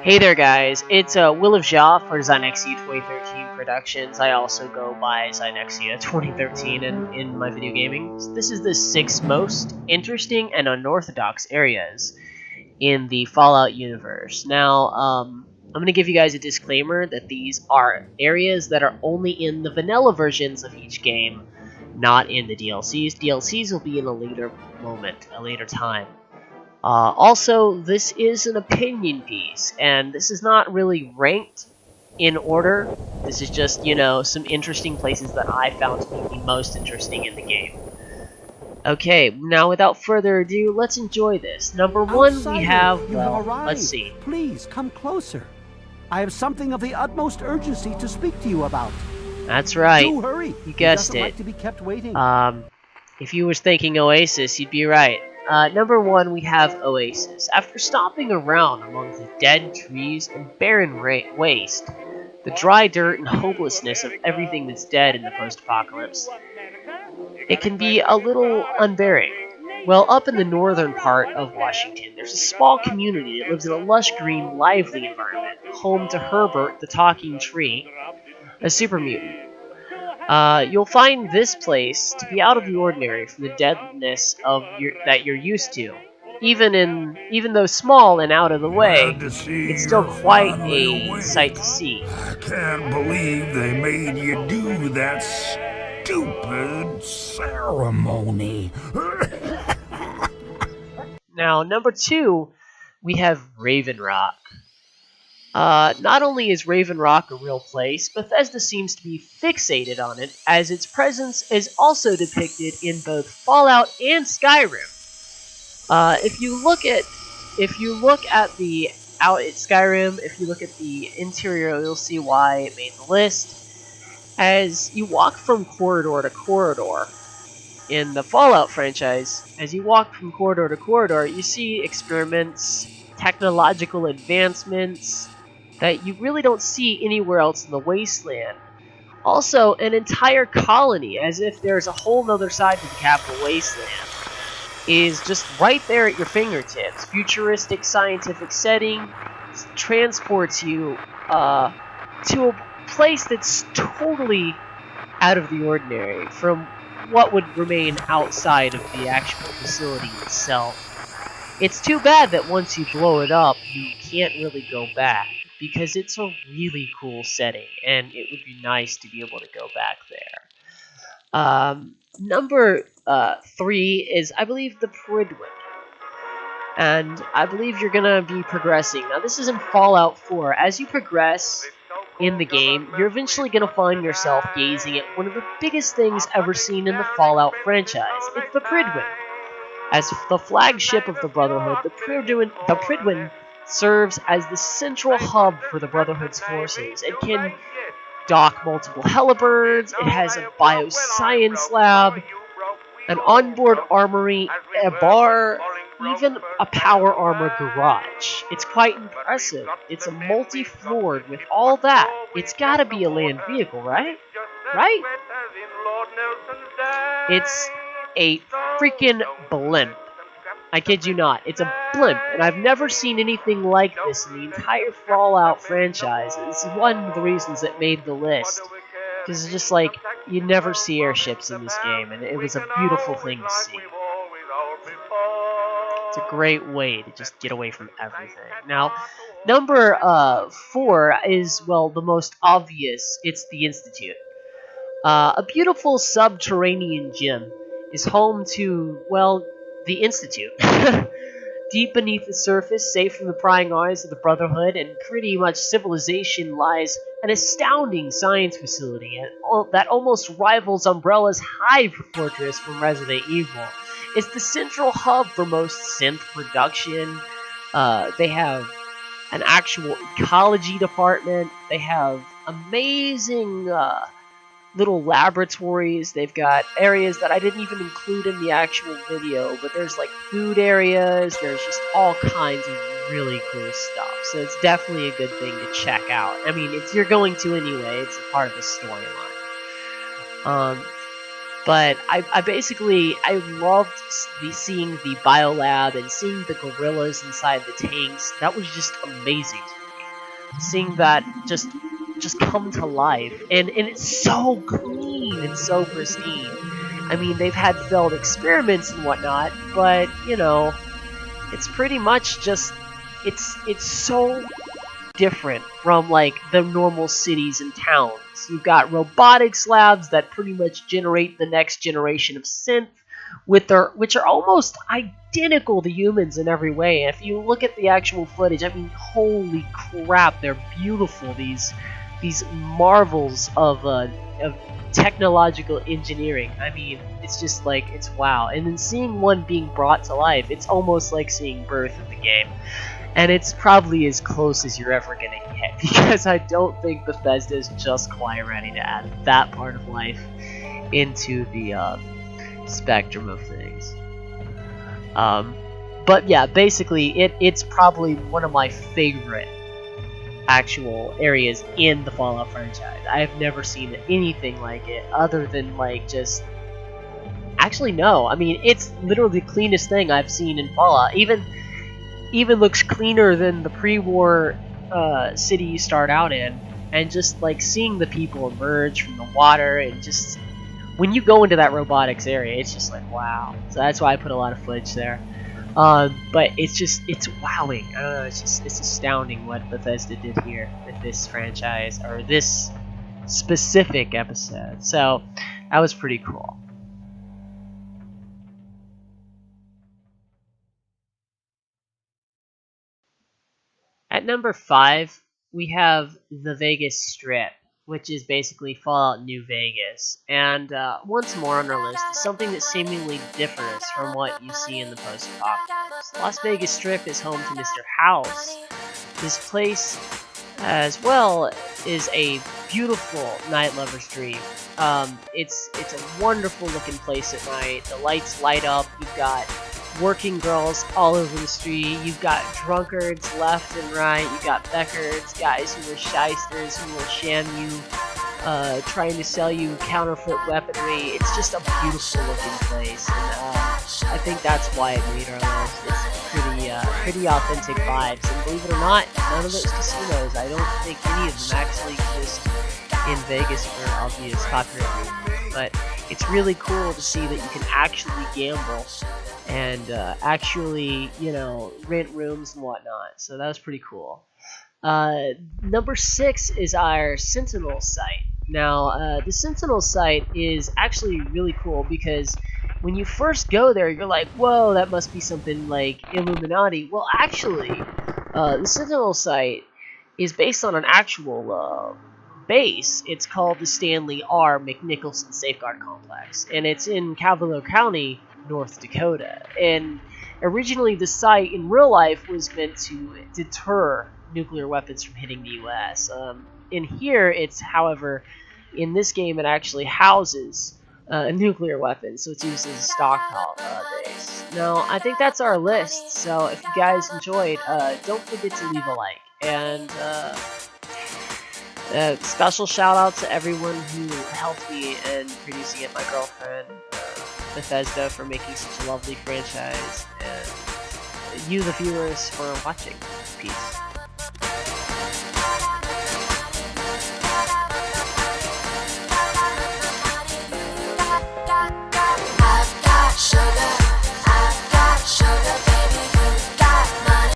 Hey there guys, it's Will of Ja for Zynexia 2013 Productions. I also go by Zynexia 2013 in my video gaming. This is the 6 most interesting and unorthodox areas in the Fallout universe. Now, I'm going to give you guys a disclaimer that these are areas that are only in the vanilla versions of each game, not in the DLCs. DLCs will be in a later moment, a later time. Also, this is an opinion piece, and this is not really ranked in order. This is just, some interesting places that I found to be the most interesting in the game. Okay, now without further ado, let's enjoy this. Number one, we have, well, let's see. Please, come closer. I have something of the utmost urgency to speak to you about. That's right. Do hurry. You guessed it. Like to be kept waiting. If you was thinking Oasis, you'd be right. Number one, we have Oasis. After stomping around among the dead trees and barren waste, the dry dirt and hopelessness of everything that's dead in the post-apocalypse, it can be a little unbearing. Well, up in the northern part of Washington, there's a small community that lives in a lush green, lively environment, home to Herbert the Talking Tree, a super mutant. You'll find this place to be out of the ordinary from the deadness that you're used to. Even though small and out of the way, it's still quite a sight to see. I can't believe they made you do that stupid ceremony. Now, number two, we have Raven Rock. Not only is Raven Rock a real place, Bethesda seems to be fixated on it, as its presence is also depicted in both Fallout and Skyrim. If you look at Skyrim, if you look at the interior, you'll see why it made the list. As you walk from corridor to corridor in the Fallout franchise, as you walk from corridor to corridor, you see experiments, technological advancements that you really don't see anywhere else in the wasteland. Also, an entire colony, as if there's a whole other side to the capital wasteland, is just right there at your fingertips. Futuristic scientific setting transports you to a place that's totally out of the ordinary from what would remain outside of the actual facility itself. It's too bad that once you blow it up, you can't really go back, because it's a really cool setting, and it would be nice to be able to go back there. Number 3 is, I believe, the Freedmen. And I believe you're going to be progressing. Now, this is in Fallout 4. As you progress in the game, you're eventually going to find yourself gazing at one of the biggest things ever seen in the Fallout franchise. It's the Freedmen. As the flagship of the Brotherhood, the Freedmen serves as the central hub for the Brotherhood's forces. It can dock multiple helibirds, it has a bioscience lab, an onboard armory, a bar, even a power armor garage. It's quite impressive. It's a multi-floored. With all that, it's gotta be a land vehicle, right? Right? It's a freaking blimp. I kid you not. It's a blimp, and I've never seen anything like this in the entire Fallout franchise. This is one of the reasons it made the list. Because it's just like, you never see airships in this game, and it was a beautiful thing to see. It's a great way to just get away from everything. Now, number 4 is, well, the most obvious. It's the Institute. A beautiful subterranean gym is home to, well, the Institute. Deep beneath the surface, safe from the prying eyes of the Brotherhood and pretty much civilization, lies an astounding science facility that almost rivals Umbrella's Hive Fortress from Resident Evil. It's the central hub for most synth production. They have an actual ecology department. They have amazing little laboratories. They've got areas that I didn't even include in the actual video, but there's like food areas, there's just all kinds of really cool stuff. So it's definitely a good thing to check out. I mean, you're going to anyway, it's a part of the storyline. But I loved seeing the biolab and seeing the gorillas inside the tanks. That was just amazing to me. seeing that just come to life, and it's so clean and so pristine. I mean, they've had failed experiments and whatnot, but you know, it's pretty much just it's so different from like the normal cities and towns. You've got robotics labs that pretty much generate the next generation of synth which are almost identical to humans in every way. If you look at the actual footage, I mean, holy crap, they're beautiful. These marvels of technological engineering. I mean, it's just like, it's wow. And then seeing one being brought to life, it's almost like seeing birth in the game. And it's probably as close as you're ever gonna get, because I don't think Bethesda is just quite ready to add that part of life into the spectrum of things. But yeah, basically, it's probably one of my favorite actual areas in the Fallout franchise. I have never seen anything like it, other than like just... Actually, no. I mean, it's literally the cleanest thing I've seen in Fallout. Even looks cleaner than the pre-war city you start out in. And just like seeing the people emerge from the water, and just when you go into that robotics area, it's just like, wow. So that's why I put a lot of footage there. But it's wowing. I don't know, it's astounding what Bethesda did here with this franchise, or this specific episode. So that was pretty cool. At number 5, we have the Vegas Strip, which is basically Fallout New Vegas. And once more on our list is something that seemingly differs from what you see in the post-apocalypse. Las Vegas Strip is home to Mr. House. This place, as well, is a beautiful night lover's dream. It's a wonderful looking place at night. The lights light up. You've got working girls all over the street. You've got drunkards left and right. You've got Beckards, guys who are shysters, who will sham you, trying to sell you counterfeit weaponry. It's just a beautiful looking place, and I think that's why it made our list. It's pretty authentic vibes, and believe it or not, none of those casinos, I don't think any of them actually exist in Vegas for obvious copyright reasons. But it's really cool to see that you can actually gamble and actually, you know, rent rooms and whatnot. So that was pretty cool. Number 6 is our Sentinel Site. Now, the Sentinel Site is actually really cool because when you first go there, you're like, whoa, that must be something like Illuminati. Well, actually, the Sentinel Site is based on an actual base. It's called the Stanley R. McNicholson Safeguard Complex, and it's in Cavalier County, North Dakota. And originally the site in real life was meant to deter nuclear weapons from hitting the US. In here, it's, however, in this game it actually houses a nuclear weapon, so it's used as a stockpile base. Now, I think that's our list, so if you guys enjoyed, don't forget to leave a like. And special shout out to everyone who helped me in producing it, my girlfriend, Bethesda for making such a lovely franchise, and you, the viewers, for watching. Peace.